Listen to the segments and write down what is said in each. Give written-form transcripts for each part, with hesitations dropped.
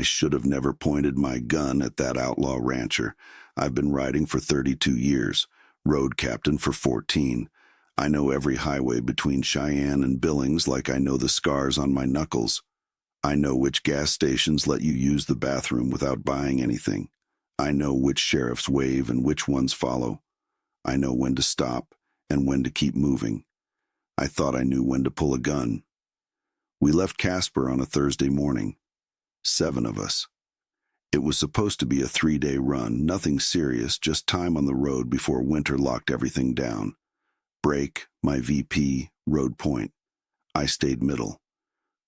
I should have never pointed my gun at that outlaw rancher. I've been riding for 32 years, road captain for 14. I know every highway between Cheyenne and Billings like I know the scars on my knuckles. I know which gas stations let you use the bathroom without buying anything. I know which sheriffs wave and which ones follow. I know when to stop and when to keep moving. I thought I knew when to pull a gun. We left Casper on a Thursday morning. 7 of us. It was supposed to be a 3-day run, nothing serious, just time on the road before winter locked everything down. Brake, my VP, rode point. I stayed middle.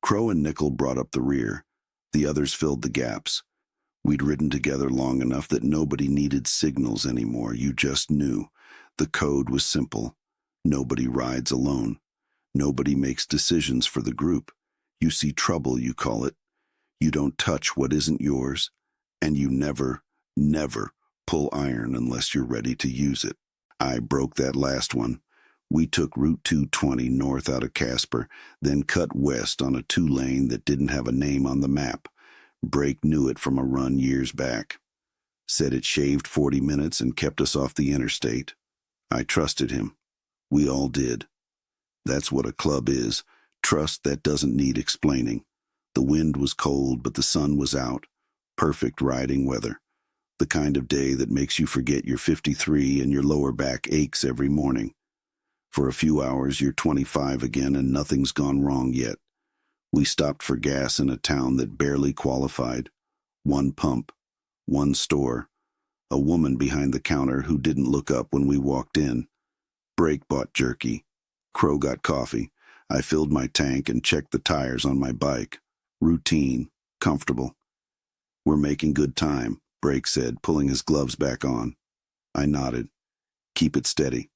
Crow and Nickel brought up the rear. The others filled the gaps. We'd ridden together long enough that nobody needed signals anymore. You just knew. The code was simple. Nobody rides alone. Nobody makes decisions for the group. You see trouble, you call it. You don't touch what isn't yours. And you never, never pull iron unless you're ready to use it. I broke that last one. We took Route 220 north out of Casper, then cut west on a 2-lane that didn't have a name on the map. Brake knew it from a run years back. Said it shaved 40 minutes and kept us off the interstate. I trusted him. We all did. That's what a club is. Trust that doesn't need explaining. The wind was cold, but the sun was out. Perfect riding weather. The kind of day that makes you forget you're 53 and your lower back aches every morning. For a few hours, you're 25 again and nothing's gone wrong yet. We stopped for gas in a town that barely qualified. 1 pump, 1 store. A woman behind the counter who didn't look up when we walked in. Brake bought jerky. Crow got coffee. I filled my tank and checked the tires on my bike. Routine, comfortable. We're making good time, Brake said, pulling his gloves back on. I nodded. Keep it steady.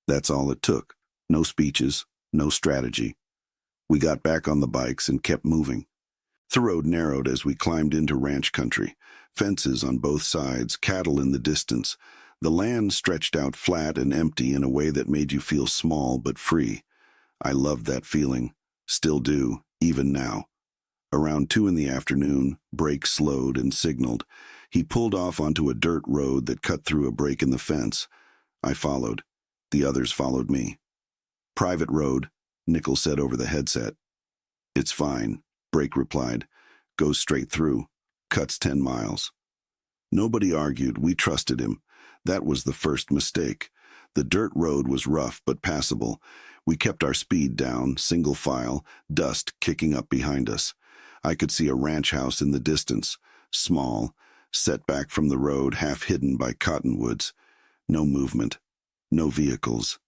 That's all it took. No speeches, no strategy. We got back on the bikes and kept moving. The road narrowed as we climbed into ranch country. Fences on both sides, cattle in the distance. The land stretched out flat and empty in a way that made you feel small but free. I loved that feeling. Still do, even now. Around 2 in the afternoon, Brake slowed and signaled. He pulled off onto a dirt road that cut through a break in the fence. I followed. The others followed me. Private road, Nickel said over the headset. It's fine, Brake replied. Goes straight through. Cuts 10 miles. Nobody argued. We trusted him. That was the first mistake. The dirt road was rough but passable. We kept our speed down, single file, dust kicking up behind us. I could see a ranch house in the distance, small, set back from the road, half hidden by cottonwoods. No movement, no vehicles.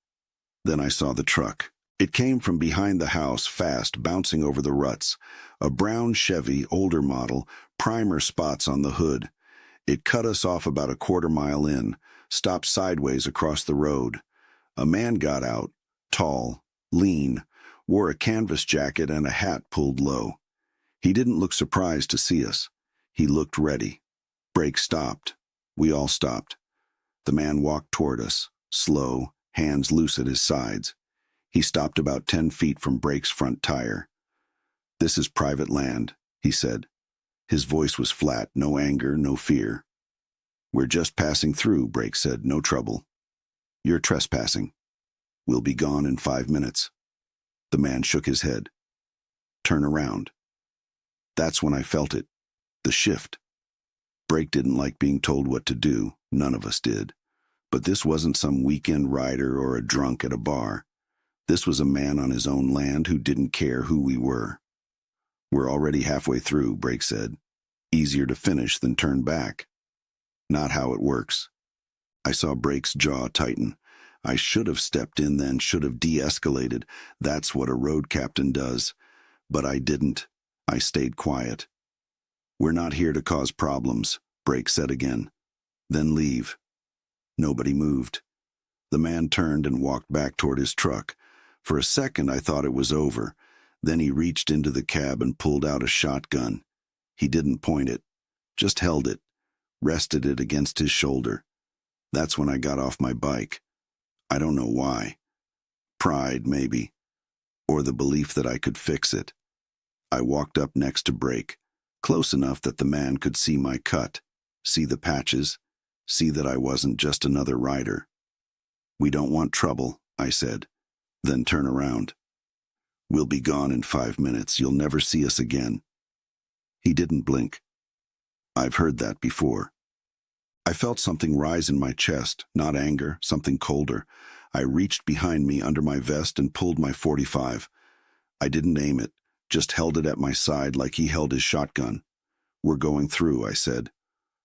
Then I saw the truck. It came from behind the house, fast, bouncing over the ruts. A brown Chevy, older model, primer spots on the hood. It cut us off about a quarter-mile in, stopped sideways across the road. A man got out, tall, lean, wore a canvas jacket and a hat pulled low. He didn't look surprised to see us. He looked ready. Brake stopped. We all stopped. The man walked toward us, slow, hands loose at his sides. He stopped about 10 feet from Brake's front tire. This is private land, he said. His voice was flat, no anger, no fear. We're just passing through, Brake said, no trouble. You're trespassing. We'll be gone in 5 minutes. The man shook his head. Turn around. That's when I felt it. The shift. Brake didn't like being told what to do. None of us did. But this wasn't some weekend rider or a drunk at a bar. This was a man on his own land who didn't care who we were. We're already halfway through, Brake said. Easier to finish than turn back. Not how it works. I saw Brake's jaw tighten. I should have stepped in then, should have de-escalated. That's what a road captain does. But I didn't. I stayed quiet. We're not here to cause problems, Brake said again. Then leave. Nobody moved. The man turned and walked back toward his truck. For a second I thought it was over. Then he reached into the cab and pulled out a shotgun. He didn't point it, just held it, rested it against his shoulder. That's when I got off my bike. I don't know why. Pride, maybe. Or the belief that I could fix it. I walked up next to Brake. close enough that the man could see my cut, see the patches, see that I wasn't just another rider. "We don't want trouble," I said. "Then turn around. We'll be gone in 5 minutes. You'll never see us again." He didn't blink. I've heard that before. I felt something rise in my chest, not anger, something colder. I reached behind me under my vest and pulled my .45. I didn't aim it, just held it at my side like he held his shotgun. "We're going through," I said.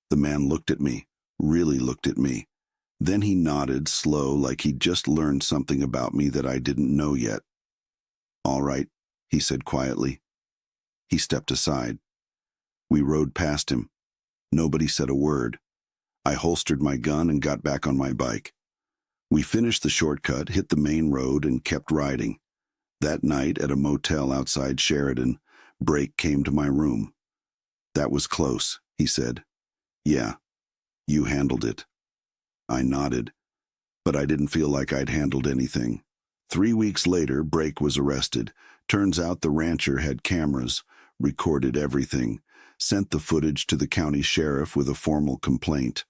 The man looked at me, really looked at me. Then he nodded, slow, like he'd just learned something about me that I didn't know yet. "All right," he said quietly. He stepped aside. We rode past him. Nobody said a word. I holstered my gun and got back on my bike. We finished the shortcut, hit the main road, and kept riding. That night, at a motel outside Sheridan, Brake came to my room. "That was close," he said. "Yeah, you handled it." I nodded, but I didn't feel like I'd handled anything. 3 weeks later, Brake was arrested. Turns out the rancher had cameras, recorded everything, sent the footage to the county sheriff with a formal complaint.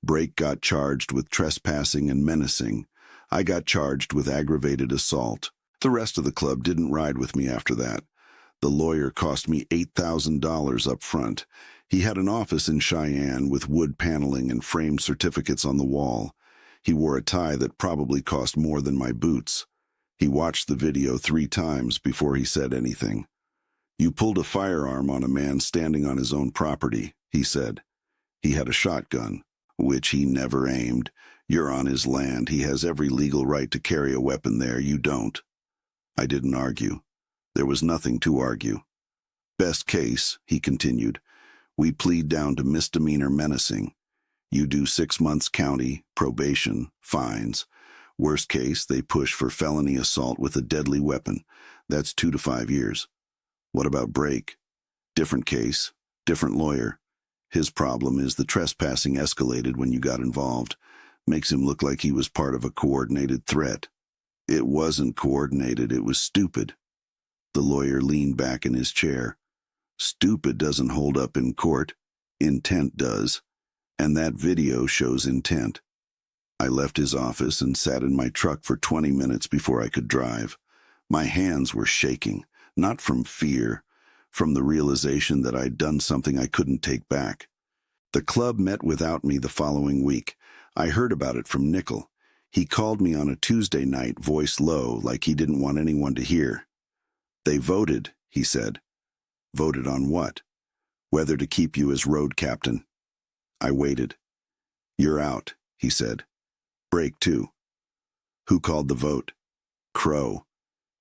Brake got charged with trespassing and menacing. I got charged with aggravated assault. The rest of the club didn't ride with me after that. The lawyer cost me $8,000 up front. He had an office in Cheyenne with wood paneling and framed certificates on the wall. He wore a tie that probably cost more than my boots. He watched the video 3 times before he said anything. "You pulled a firearm on a man standing on his own property," he said. "He had a shotgun, which he never aimed. You're on his land. He has every legal right to carry a weapon there. You don't." I didn't argue. There was nothing to argue. "Best case," he continued, "we plead down to misdemeanor menacing. You do 6 months county, probation, fines. Worst case, they push for felony assault with a deadly weapon. That's 2 to 5 years. What about Brake? Different case, different lawyer. His problem is the trespassing escalated when you got involved. Makes him look like he was part of a coordinated threat. It wasn't coordinated, it was stupid." The lawyer leaned back in his chair. "Stupid doesn't hold up in court. Intent does. And that video shows intent." I left his office and sat in my truck for 20 minutes before I could drive. My hands were shaking, not from fear, from the realization that I'd done something I couldn't take back. The club met without me the following week. I heard about it from Nickel. He called me on a Tuesday night, voice low, like he didn't want anyone to hear. "They voted," he said. "Voted on what?" "Whether to keep you as road captain." I waited. "You're out," he said. "Brake too." "Who called the vote?" "Crow.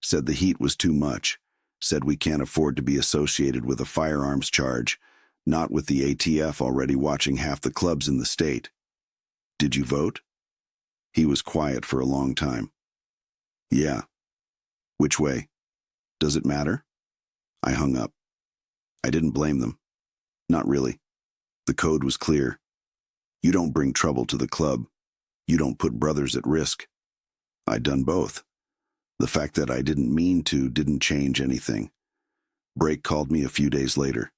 Said the heat was too much. Said we can't afford to be associated with a firearms charge, not with the ATF already watching half the clubs in the state." "Did you vote?" He was quiet for a long time. "Yeah." "Which way? Does it matter?" I hung up. I didn't blame them. Not really. The code was clear. You don't bring trouble to the club. You don't put brothers at risk. I'd done both. The fact that I didn't mean to didn't change anything. Brake called me a few days later.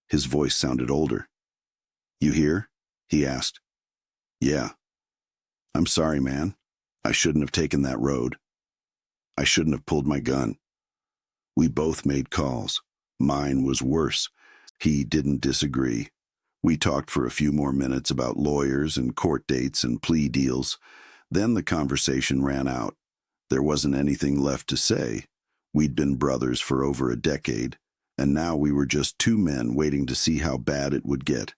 His voice sounded older. "You here?" he asked. "Yeah." "I'm sorry, man. I shouldn't have taken that road. I shouldn't have pulled my gun." We both made calls. Mine was worse. He didn't disagree. We talked for a few more minutes about lawyers and court dates and plea deals. Then the conversation ran out. There wasn't anything left to say. We'd been brothers for over a decade, and now we were just 2 men waiting to see how bad it would get.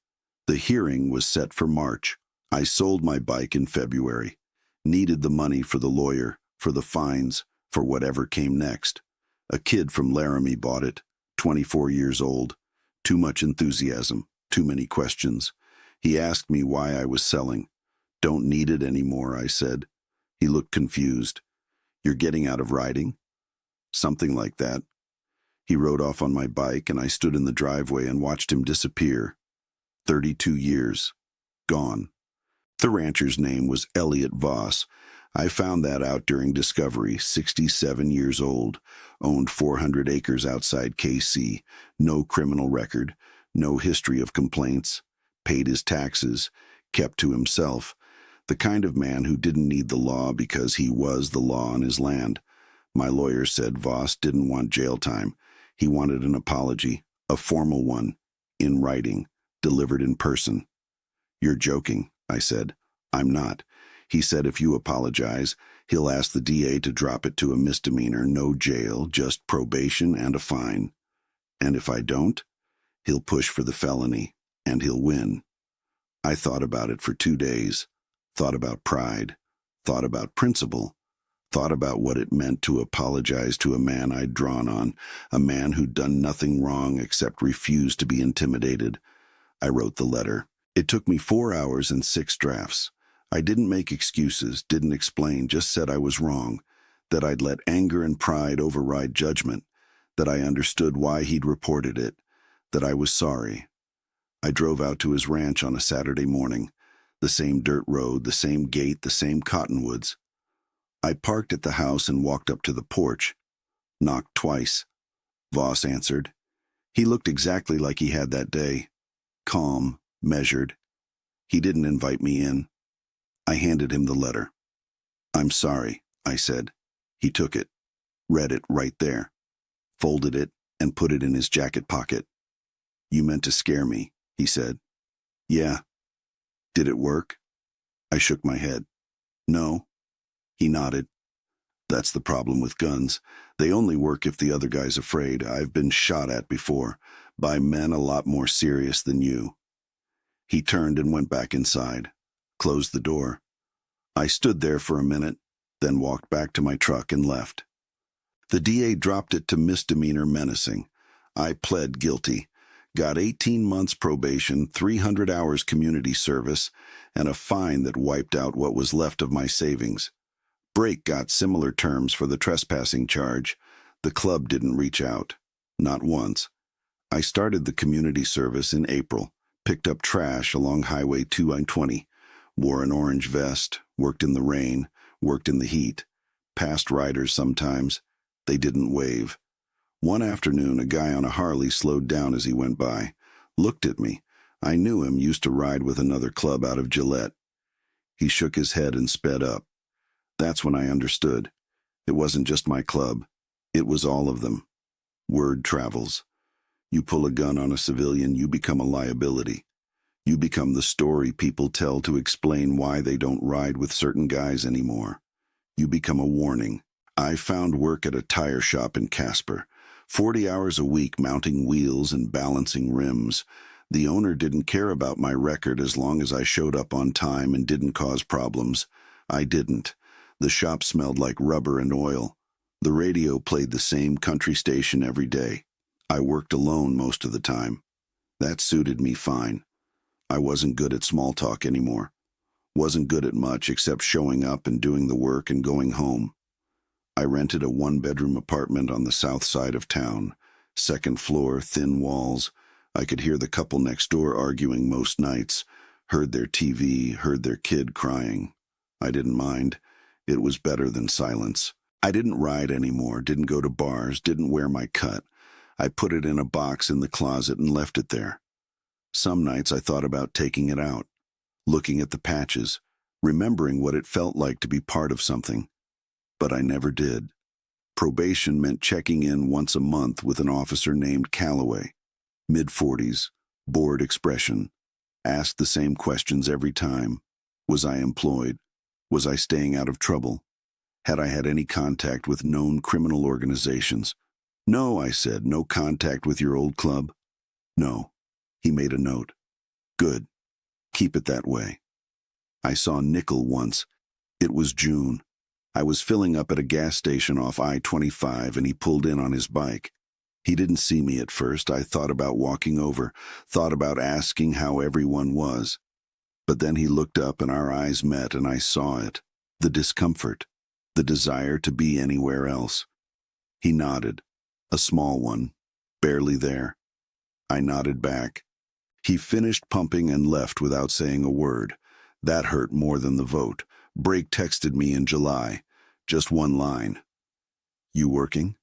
The hearing was set for March. I sold my bike in February. Needed the money for the lawyer, for the fines, for whatever came next. A kid from Laramie bought it, 24 years old. Too much enthusiasm, too many questions. He asked me why I was selling. "Don't need it anymore," I said. He looked confused. "You're getting out of riding?" "Something like that." He rode off on my bike, and I stood in the driveway and watched him disappear. 32 years. Gone. The rancher's name was Elliot Voss. I found that out during discovery, 67 years old, owned 400 acres outside KC, no criminal record, no history of complaints, paid his taxes, kept to himself, the kind of man who didn't need the law because he was the law on his land. My lawyer said Voss didn't want jail time. He wanted an apology, a formal one, in writing, delivered in person. "You're joking," I said. "I'm not." He said if you apologize, he'll ask the DA to drop it to a misdemeanor, no jail, just probation and a fine. And if I don't, he'll push for the felony, and he'll win. I thought about it for 2 days, thought about pride, thought about principle, thought about what it meant to apologize to a man I'd drawn on, a man who'd done nothing wrong except refuse to be intimidated. I wrote the letter. It took me 4 hours and 6 drafts. I didn't make excuses, didn't explain, just said I was wrong, that I'd let anger and pride override judgment, that I understood why he'd reported it, that I was sorry. I drove out to his ranch on a Saturday morning, the same dirt road, the same gate, the same cottonwoods. I parked at the house and walked up to the porch, knocked twice. Voss answered. He looked exactly like he had that day, calm, measured. He didn't invite me in. I handed him the letter. "I'm sorry," I said. He took it, read it right there, folded it, and put it in his jacket pocket. "You meant to scare me," he said. "Yeah." "Did it work?" I shook my head. "No." He nodded. "That's the problem with guns. They only work if the other guy's afraid. I've been shot at before, by men a lot more serious than you." He turned and went back inside, closed the door. I stood there for a minute, then walked back to my truck and left. The DA dropped it to misdemeanor menacing. I pled guilty, got 18 months probation, 300 hours community service, and a fine that wiped out what was left of my savings. Brake got similar terms for the trespassing charge. The club didn't reach out. Not once. I started the community service in April, picked up trash along Highway 220, wore an orange vest, worked in the rain, worked in the heat, passed riders sometimes. They didn't wave. One afternoon, a guy on a Harley slowed down as he went by, looked at me. I knew him, used to ride with another club out of Gillette. He shook his head and sped up. That's when I understood. It wasn't just my club. It was all of them. Word travels. You pull a gun on a civilian, you become a liability. You become the story people tell to explain why they don't ride with certain guys anymore. You become a warning. I found work at a tire shop in Casper. 40 hours a week mounting wheels and balancing rims. The owner didn't care about my record as long as I showed up on time and didn't cause problems. I didn't. The shop smelled like rubber and oil. The radio played the same country station every day. I worked alone most of the time. That suited me fine. I wasn't good at small talk anymore. Wasn't good at much except showing up and doing the work and going home. I rented a 1-bedroom apartment on the south side of town. 2nd floor, thin walls. I could hear the couple next door arguing most nights. Heard their TV, heard their kid crying. I didn't mind. It was better than silence. I didn't ride anymore, didn't go to bars, didn't wear my cut. I put it in a box in the closet and left it there. Some nights I thought about taking it out, looking at the patches, remembering what it felt like to be part of something. But I never did. Probation meant checking in once a month with an officer named Calloway. Mid-40s, bored expression. Asked the same questions every time. Was I employed? Was I staying out of trouble? Had I had any contact with known criminal organizations? No, I said, no contact with your old club? No. He made a note. Good. Keep it that way. I saw Nickel once. It was June. I was filling up at a gas station off I-25 and he pulled in on his bike. He didn't see me at first. I thought about walking over, thought about asking how everyone was. But then he looked up and our eyes met and I saw it. The discomfort. The desire to be anywhere else. He nodded. A small one. Barely there. I nodded back. He finished pumping and left without saying a word. That hurt more than the vote, Brake texted me in July. Just one line. You working?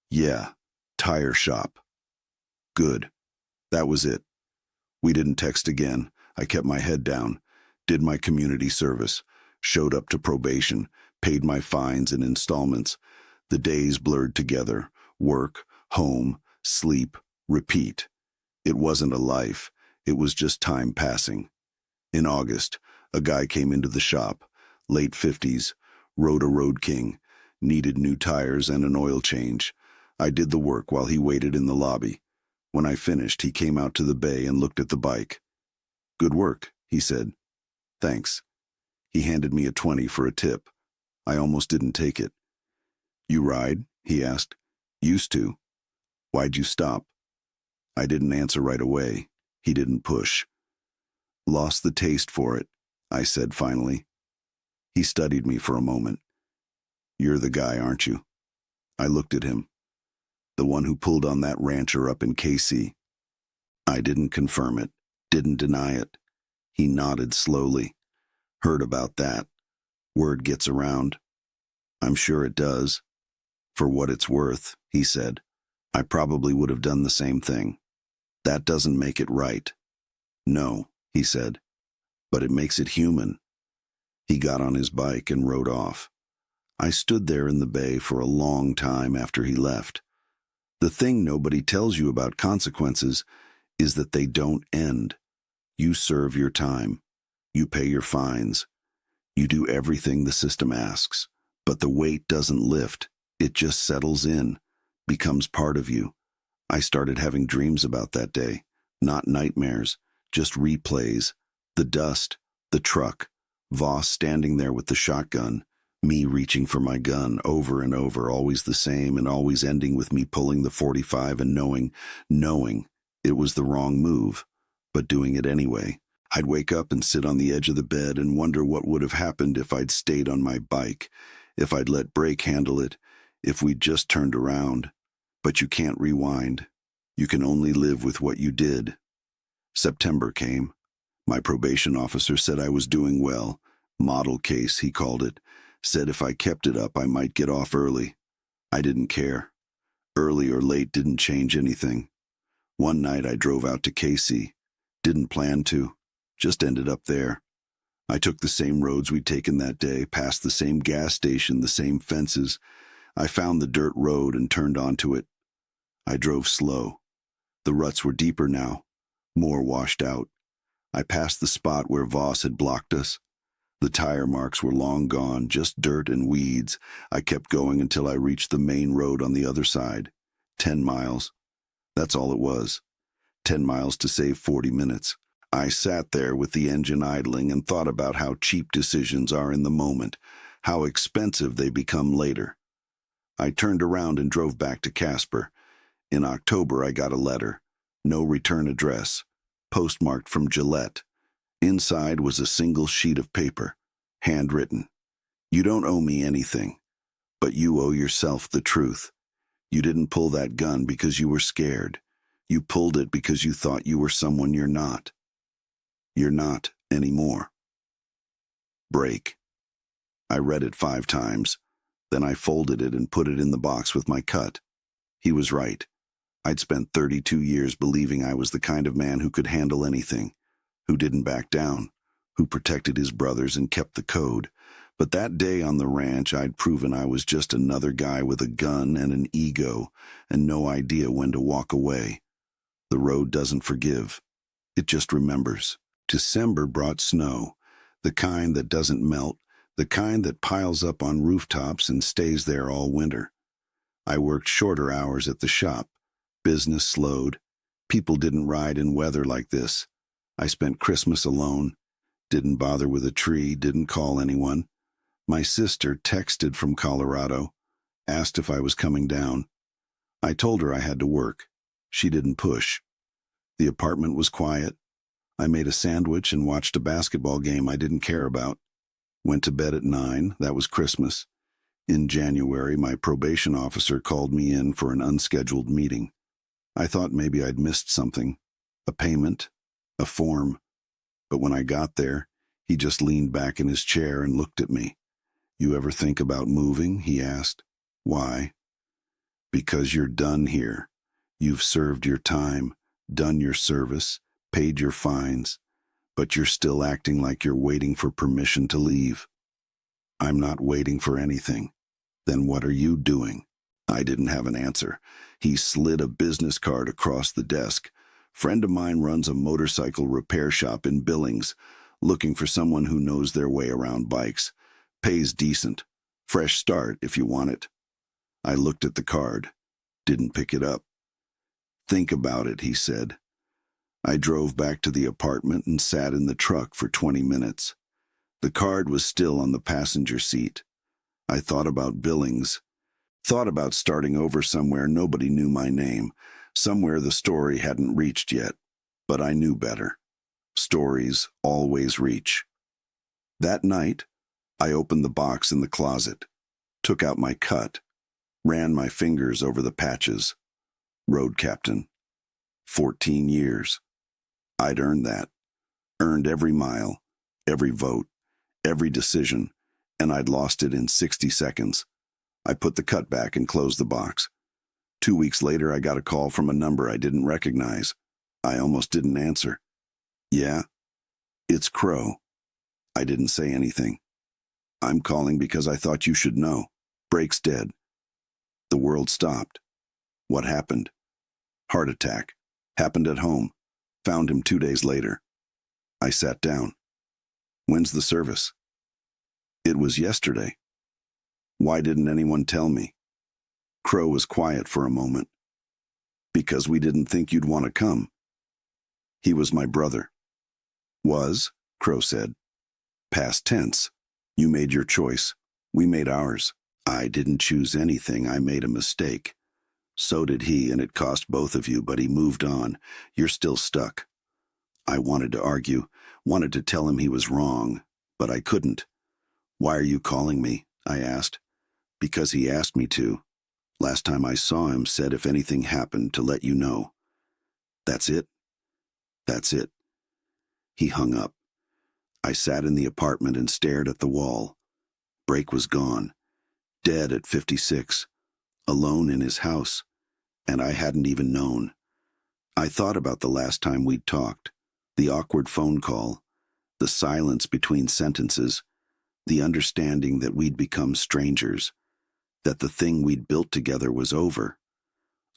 Yeah. Tire shop. Good. That was it. We didn't text again. I kept my head down, did my community service, showed up to probation, paid my fines in installments. The days blurred together. Work, home, sleep, repeat. It wasn't a life. It was just time passing. In August, a guy came into the shop, late 50s, rode a Road King, needed new tires and an oil change. I did the work while he waited in the lobby. When I finished, he came out to the bay and looked at the bike. Good work, he said. Thanks. He handed me a 20 for a tip. I almost didn't take it. You ride? He asked. Used to. Why'd you stop? I didn't answer right away. He didn't push. Lost the taste for it, I said finally. He studied me for a moment. You're the guy, aren't you? I looked at him. The one who pulled on that rancher up in KC. I didn't confirm it, didn't deny it. He nodded slowly. Heard about that. Word gets around. I'm sure it does. For what it's worth, he said. I probably would have done the same thing. That doesn't make it right. No, he said, but it makes it human. He got on his bike and rode off. I stood there in the bay for a long time after he left. The thing nobody tells you about consequences is that they don't end. You serve your time. You pay your fines. You do everything the system asks. But the weight doesn't lift. It just settles in, becomes part of you. I started having dreams about that day. Not nightmares, just replays. The dust, the truck, Voss standing there with the shotgun, me reaching for my gun over and over, always the same and always ending with me pulling the 45 and knowing it was the wrong move, but doing it anyway. I'd wake up and sit on the edge of the bed and wonder what would have happened if I'd stayed on my bike, if I'd let Brake handle it, if we'd just turned around. But you can't rewind. You can only live with what you did. September came. My probation officer said I was doing well. Model case, he called it. Said if I kept it up, I might get off early. I didn't care. Early or late didn't change anything. One night I drove out to KC. Didn't plan to. Just ended up there. I took the same roads we'd taken that day, past the same gas station, the same fences. I found the dirt road and turned onto it. I drove slow. The ruts were deeper now, more washed out. I passed the spot where Voss had blocked us. The tire marks were long gone, just dirt and weeds. I kept going until I reached the main road on the other side. 10 miles. That's all it was. 10 miles to save 40 minutes. I sat there with the engine idling and thought about how cheap decisions are in the moment, how expensive they become later. I turned around and drove back to Casper. In October, I got a letter. No return address. Postmarked from Gillette. Inside was a single sheet of paper, handwritten. You don't owe me anything, but you owe yourself the truth. You didn't pull that gun because you were scared. You pulled it because you thought you were someone you're not. You're not anymore. Break. I read it 5 times. Then I folded it and put it in the box with my cut. He was right. I'd spent 32 years believing I was the kind of man who could handle anything, who didn't back down, who protected his brothers and kept the code. But that day on the ranch, I'd proven I was just another guy with a gun and an ego and no idea when to walk away. The road doesn't forgive. It just remembers. December brought snow, the kind that doesn't melt, the kind that piles up on rooftops and stays there all winter. I worked shorter hours at the shop. Business slowed. People didn't ride in weather like this. I spent Christmas alone. Didn't bother with a tree, didn't call anyone. My sister texted from Colorado, asked if I was coming down. I told her I had to work. She didn't push. The apartment was quiet. I made a sandwich and watched a basketball game I didn't care about. Went to bed at 9, that was Christmas. In January, my probation officer called me in for an unscheduled meeting. I thought maybe I'd missed something, a payment, a form. But when I got there, He just leaned back in his chair and looked at me. You ever think about moving? He asked. Why? Because you're done here. You've served your time, done your service, paid your fines, but you're still acting like you're waiting for permission to leave. I'm not waiting for anything. Then what are you doing? I didn't have an answer. He slid a business card across the desk. Friend of mine runs a motorcycle repair shop in Billings, looking for someone who knows their way around bikes. Pays decent. Fresh start if you want it. I looked at the card. Didn't pick it up. Think about it, he said. I drove back to the apartment and sat in the truck for 20 minutes. The card was still on the passenger seat. I thought about Billings. Thought about starting over somewhere nobody knew my name, somewhere the story hadn't reached yet. But I knew better. Stories always reach. That night, I opened the box in the closet, took out my cut, ran my fingers over the patches. Road captain. 14 years. I'd earned that. Earned every mile, every vote, every decision, and I'd lost it in 60 seconds. I put the cut back and closed the box. 2 weeks later, I got a call from a number I didn't recognize. I almost didn't answer. Yeah, it's Crow. I didn't say anything. I'm calling because I thought you should know. Brake's dead. The world stopped. What happened? Heart attack. Happened at home. Found him 2 days later. I sat down. When's the service? It was yesterday. Why didn't anyone tell me? Crow was quiet for a moment. Because we didn't think you'd want to come. He was my brother. Was, Crow said. Past tense. You made your choice. We made ours. I didn't choose anything. I made a mistake. So did he, and it cost both of you, but he moved on. You're still stuck. I wanted to argue, wanted to tell him he was wrong, but I couldn't. Why are you calling me? I asked. Because he asked me to. Last time I saw him, said if anything happened to let you know. That's it? That's it. He hung up. I sat in the apartment and stared at the wall. Brake was gone. Dead at 56. Alone in his house. And I hadn't even known. I thought about the last time we'd talked. The awkward phone call. The silence between sentences. The understanding that we'd become strangers. That the thing we'd built together was over.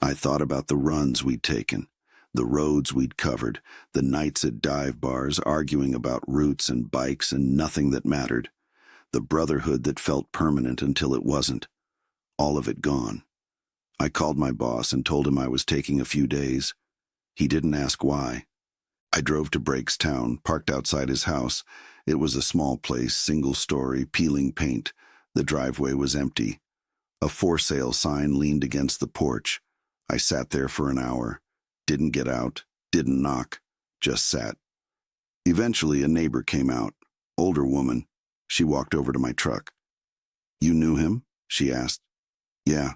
I thought about the runs we'd taken. The roads we'd covered, the nights at dive bars arguing about routes and bikes and nothing that mattered. The brotherhood that felt permanent until it wasn't. All of it gone. I called my boss and told him I was taking a few days. He didn't ask why. I drove to Brake's town, parked outside his house. It was a small place, single story, peeling paint. The driveway was empty. A for sale sign leaned against the porch. I sat there for an hour. Didn't get out, didn't knock, just sat. Eventually, a neighbor came out, older woman. She walked over to my truck. You knew him? She asked. Yeah.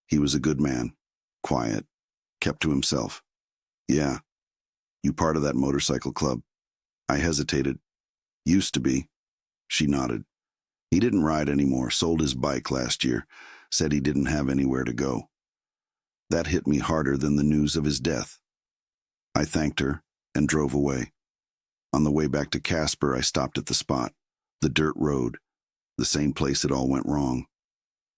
He was a good man, quiet, kept to himself. Yeah. You part of that motorcycle club? I hesitated. Used to be. She nodded. He didn't ride anymore, sold his bike last year, said he didn't have anywhere to go. That hit me harder than the news of his death. I thanked her and drove away. On the way back to Casper, I stopped at the spot, the dirt road, the same place it all went wrong.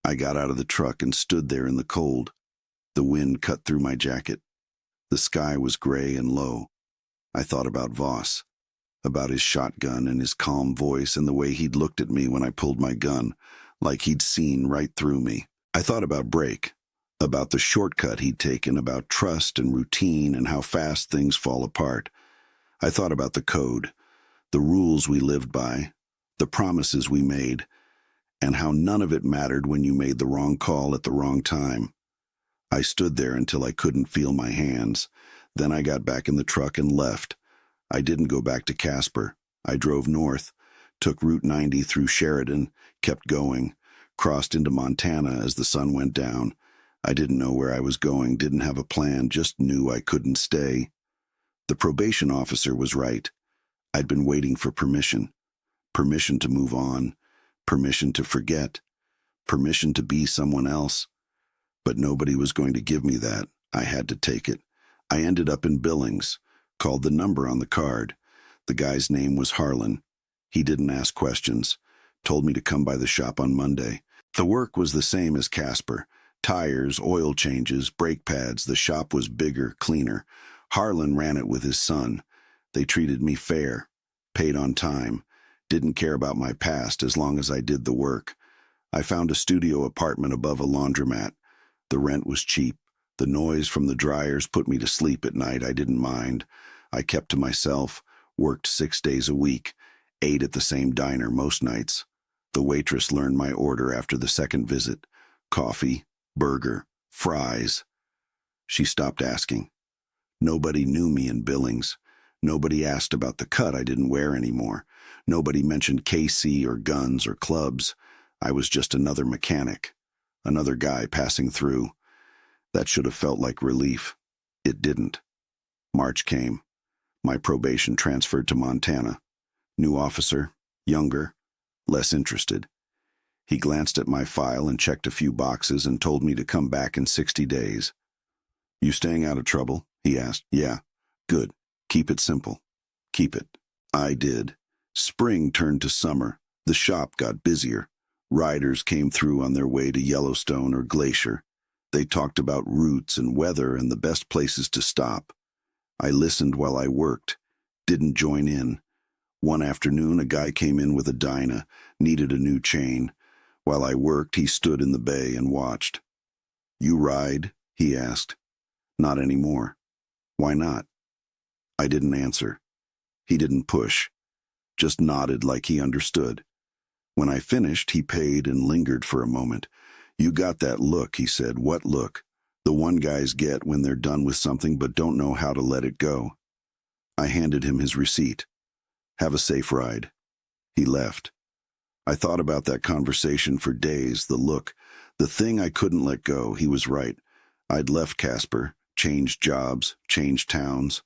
I got out of the truck and stood there in the cold. The wind cut through my jacket. The sky was gray and low. I thought about Voss, about his shotgun and his calm voice and the way he'd looked at me when I pulled my gun, like he'd seen right through me. I thought about Brake, about the shortcut he'd taken, about trust and routine and how fast things fall apart. I thought about the code, the rules we lived by, the promises we made, and how none of it mattered when you made the wrong call at the wrong time. I stood there until I couldn't feel my hands. Then I got back in the truck and left. I didn't go back to Casper. I drove north, took Route 90 through Sheridan, kept going, crossed into Montana as the sun went down. I didn't know where I was going, didn't have a plan, just knew I couldn't stay. The probation officer was right. I'd been waiting for permission. Permission to move on. Permission to forget. Permission to be someone else. But nobody was going to give me that. I had to take it. I ended up in Billings. Called the number on the card. The guy's name was Harlan. He didn't ask questions. Told me to come by the shop on Monday. The work was the same as Casper. Tires, oil changes, brake pads. The shop was bigger, cleaner. Harlan ran it with his son. They treated me fair. Paid on time. Didn't care about my past as long as I did the work. I found a studio apartment above a laundromat. The rent was cheap. The noise from the dryers put me to sleep at night. I didn't mind. I kept to myself, worked 6 days a week, ate at the same diner most nights. The waitress learned my order after the second visit. Coffee, burger, fries. She stopped asking. Nobody knew me in Billings. Nobody asked about the cut I didn't wear anymore. Nobody mentioned KC or guns or clubs. I was just another mechanic, another guy passing through. That should have felt like relief. It didn't. March came. My probation transferred to Montana. New officer, younger, less interested. He glanced at my file and checked a few boxes and told me to come back in 60 days. "You staying out of trouble?" he asked. "Yeah." "Good. Keep it simple." "Keep it." I did. Spring turned to summer. The shop got busier. Riders came through on their way to Yellowstone or Glacier. They talked about routes and weather and the best places to stop. I listened while I worked, didn't join in. One afternoon, a guy came in with a Dyna, needed a new chain. While I worked, he stood in the bay and watched. "You ride?" he asked. "Not anymore." "Why not?" I didn't answer. He didn't push, just nodded like he understood. When I finished, he paid and lingered for a moment. "You got that look," he said. "What look?" "The one guys get when they're done with something but don't know how to let it go." I handed him his receipt. "Have a safe ride." He left. I thought about that conversation for days, the look, the thing I couldn't let go. He was right. I'd left Casper, changed jobs, changed towns,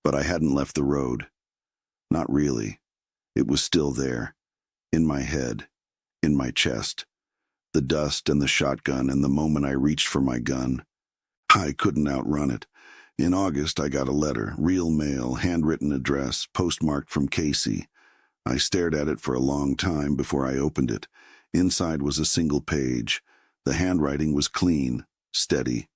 but I hadn't left the road. Not really. It was still there, in my head, in my chest. The dust and the shotgun and the moment I reached for my gun. I couldn't outrun it. In August, I got a letter, real mail, handwritten address, postmarked from Casey. I stared at it for a long time before I opened it. Inside was a single page. The handwriting was clean, steady.